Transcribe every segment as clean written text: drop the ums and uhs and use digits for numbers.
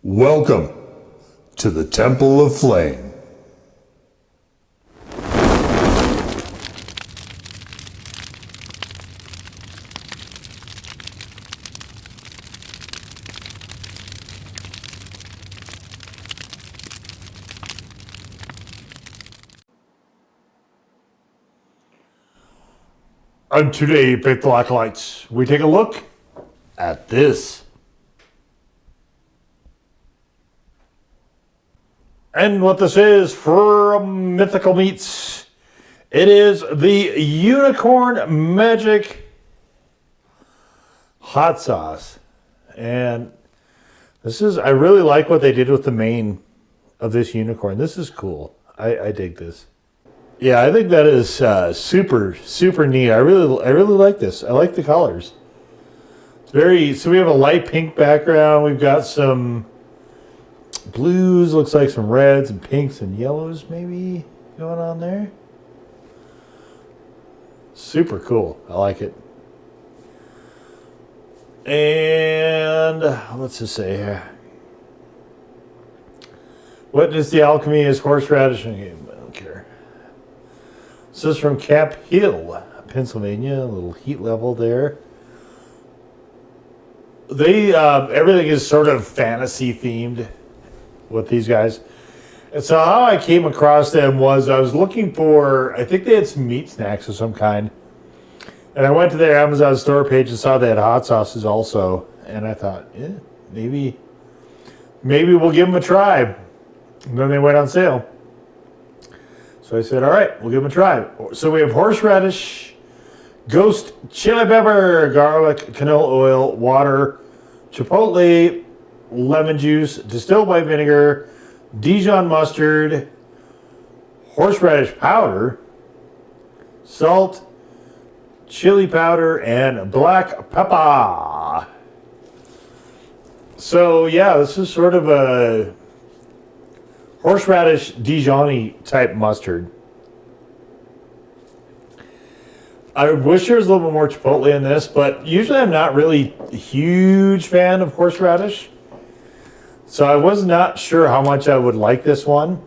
Welcome to the Temple of Flame. And today, Faithful Acolytes, we take a look at this. And what this is from Mythical Meats, it is the Unicorn Magic Hot Sauce. And this is, I really like what they did with the mane of this unicorn. This is cool. I dig this. Yeah, I think that is super neat. I really like this. I like the colors. It's very, so we have a light pink background. We've got some blues, looks like some reds and pinks and yellows maybe going on there. Super cool. I like it. And what's this say here? Witness the alchemy is horseradish. I don't care. This is from Cap Hill, Pennsylvania. A little heat level there. They everything is sort of fantasy themed with these guys. And so how I came across them was I was looking for, I think they had some meat snacks of some kind. And I went to their Amazon store page and saw they had hot sauces also. And I thought, maybe we'll give them a try. And then they went on sale. So I said, all right, we'll give them a try. So we have horseradish, ghost chili pepper, garlic, canola oil, water, chipotle, lemon juice, distilled white vinegar, Dijon mustard, horseradish powder, salt, chili powder, and black pepper. So yeah, this is sort of a horseradish Dijon-y type mustard. I wish there was a little bit more chipotle in this, but usually I'm not really a huge fan of horseradish. So I was not sure how much I would like this one.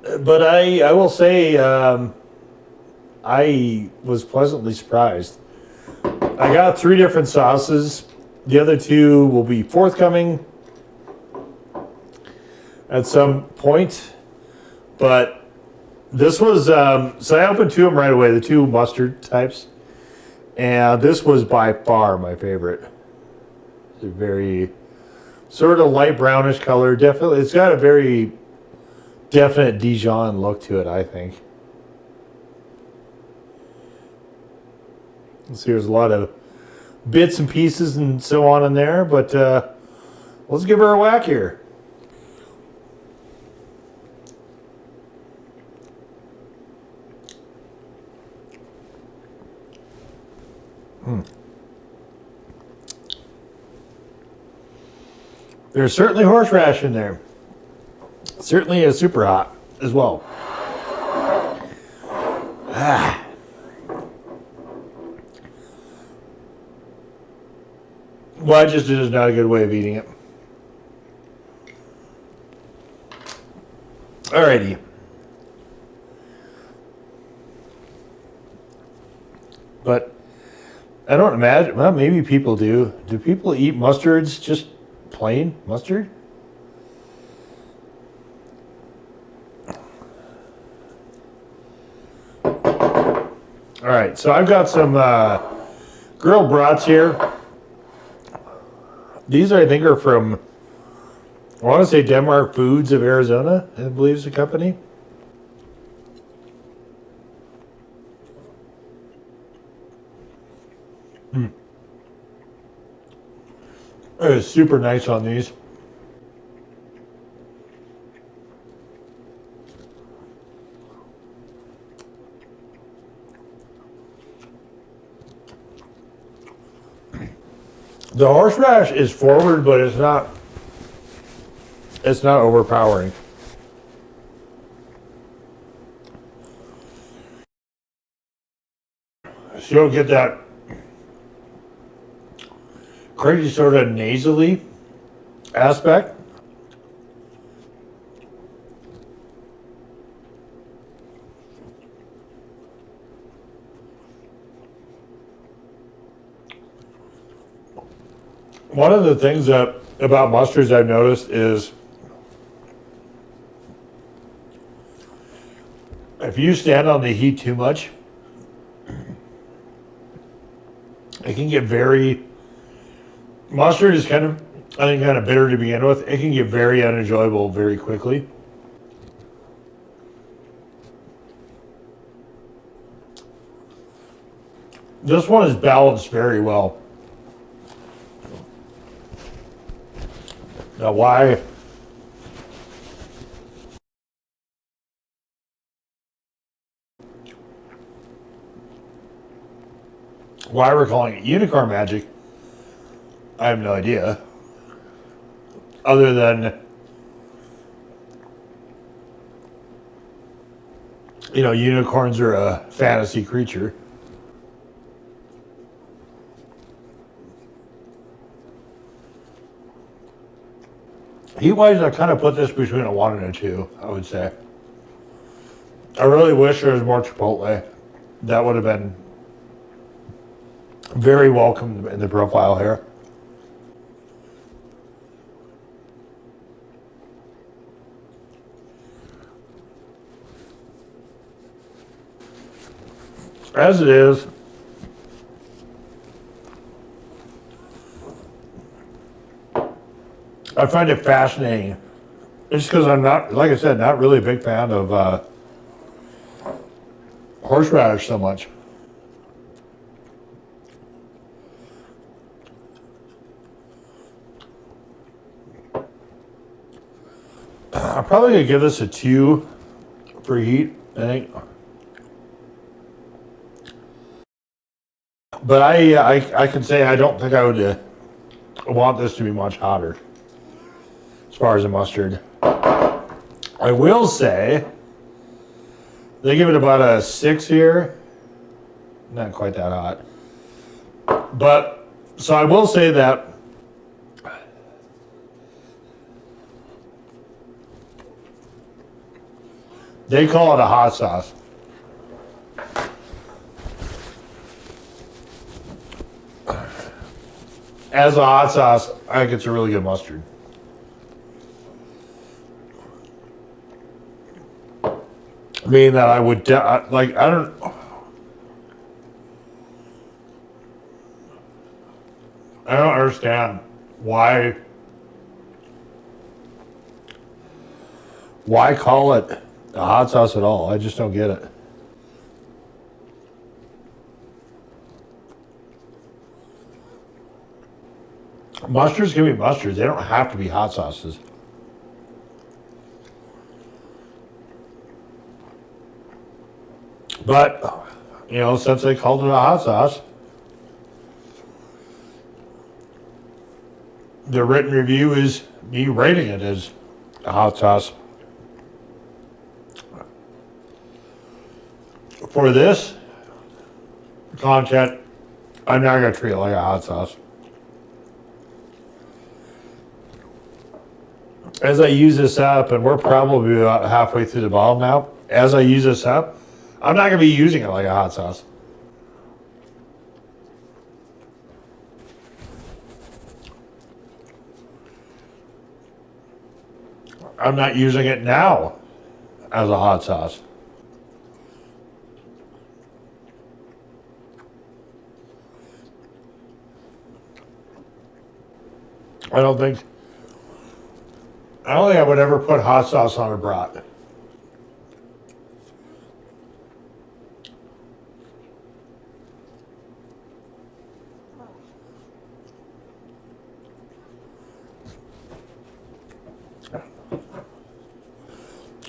But I will say I was pleasantly surprised. I got 3 different sauces. The other 2 will be forthcoming at some point. But this was, so I opened 2 of them right away, the 2 mustard types. And this was by far my favorite. It's a very sort of light brownish color. Definitely, it's got a very definite Dijon look to it, I think. Let's see, there's a lot of bits and pieces and so on in there, but let's give her a whack here. There's certainly horseradish in there. Certainly is super hot as well. Well, I just is not a good way of eating it. Alrighty. But I don't imagine, well, maybe people do. Do people eat mustards, just plain mustard? All right, so I've got some grilled brats here. These, I think, are from, I want to say Denmark Foods of Arizona, I believe is the company. It is super nice on these. The horseradish is forward, but it's not overpowering. So you'll get that crazy sort of nasally aspect. One of the things that about mustards I've noticed is if you stand on the heat too much, it can get very, mustard is kind of, I think, kind of bitter to begin with. It can get very unenjoyable very quickly. This one is balanced very well. Now, why we're calling it unicorn magic, I have no idea. Other than, you know, unicorns are a fantasy creature. Heat-wise, I kind of put this between a 1 and a 2, I would say. I really wish there was more Chipotle. That would have been very welcome in the profile here. As it is, I find it fascinating. It's because I'm not, like I said, not really a big fan of horseradish so much. I'm probably going to give this a 2 for heat, I think. But I can say I don't think I would want this to be much hotter as far as a mustard. I will say they give it about a 6 here. Not quite that hot. But, so I will say that they call it a hot sauce. As a hot sauce, I think it's a really good mustard. Meaning that I would, like, I don't understand why call it a hot sauce at all. I just don't get it. Mustards can be mustards. They don't have to be hot sauces. But, you know, since they called it a hot sauce, the written review is me rating it as a hot sauce. For this content, I'm not going to treat it like a hot sauce. As I use this up, and we're probably about halfway through the bottle now, as I use this up, I'm not going to be using it like a hot sauce. I'm not using it now as a hot sauce. I don't think I would ever put hot sauce on a brat.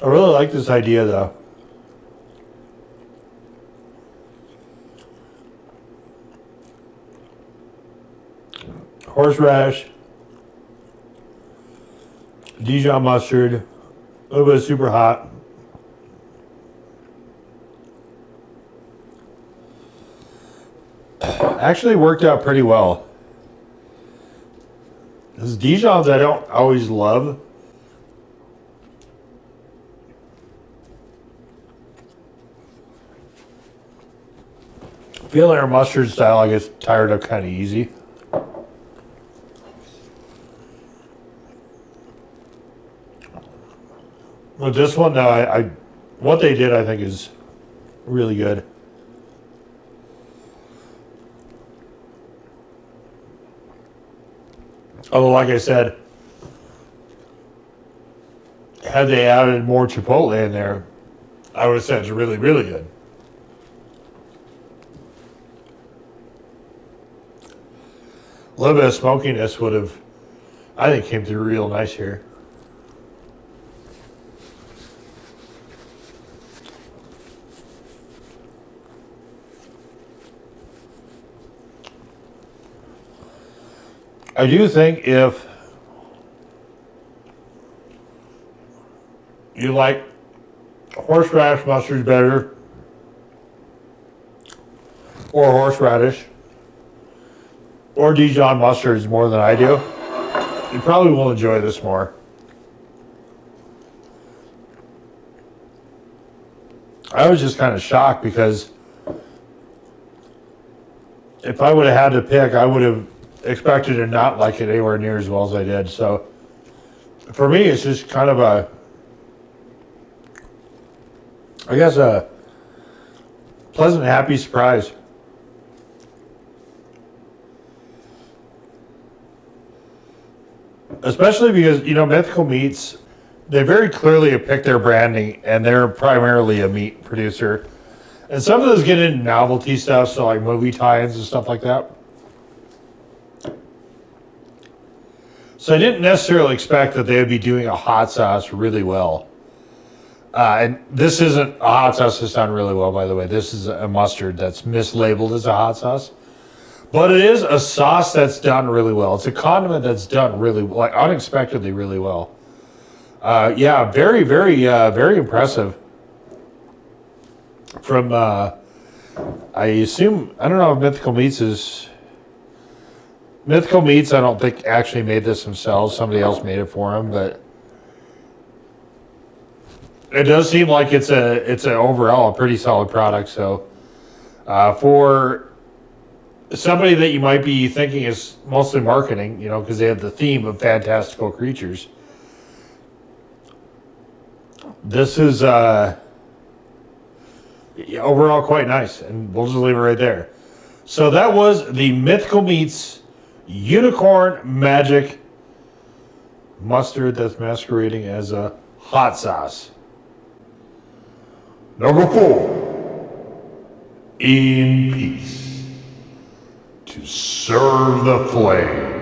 I really like this idea, though. Horseradish, Dijon mustard, a little bit of super hot. Actually worked out pretty well. These Dijons I don't always love. I feel like our mustard style I get tired of kind of easy. With this one, no, I what they did I think is really good. Although, like I said, had they added more chipotle in there, I would have said it's really, really good. A little bit of smokiness would have, I think, came through real nice here. I do think if you like horseradish mustard better, or horseradish, or Dijon mustards more than I do, you probably will enjoy this more. I was just kind of shocked because if I would have had to pick, I would have expected to not like it anywhere near as well as I did. So for me, it's just kind of a pleasant, happy surprise. Especially because, Mythical Meats, they very clearly have picked their branding, and they're primarily a meat producer. And some of those get into novelty stuff, so like movie tie-ins and stuff like that. So I didn't necessarily expect that they would be doing a hot sauce really well. And this isn't a hot sauce that's done really well, by the way. This is a mustard that's mislabeled as a hot sauce. But it is a sauce that's done really well. It's a condiment that's done really, like, unexpectedly really well. Yeah, very, very, very impressive. From, I assume, I don't know if Mythical Meats, I don't think actually made this themselves. Somebody else made it for them, but it does seem like it's a overall a pretty solid product. So, for somebody that you might be thinking is mostly marketing, because they have the theme of fantastical creatures, this is overall quite nice, and we'll just leave it right there. So that was the Mythical Meats Unicorn Magic Mustard that's masquerading as a hot sauce. Number 4. In peace. To serve the flame.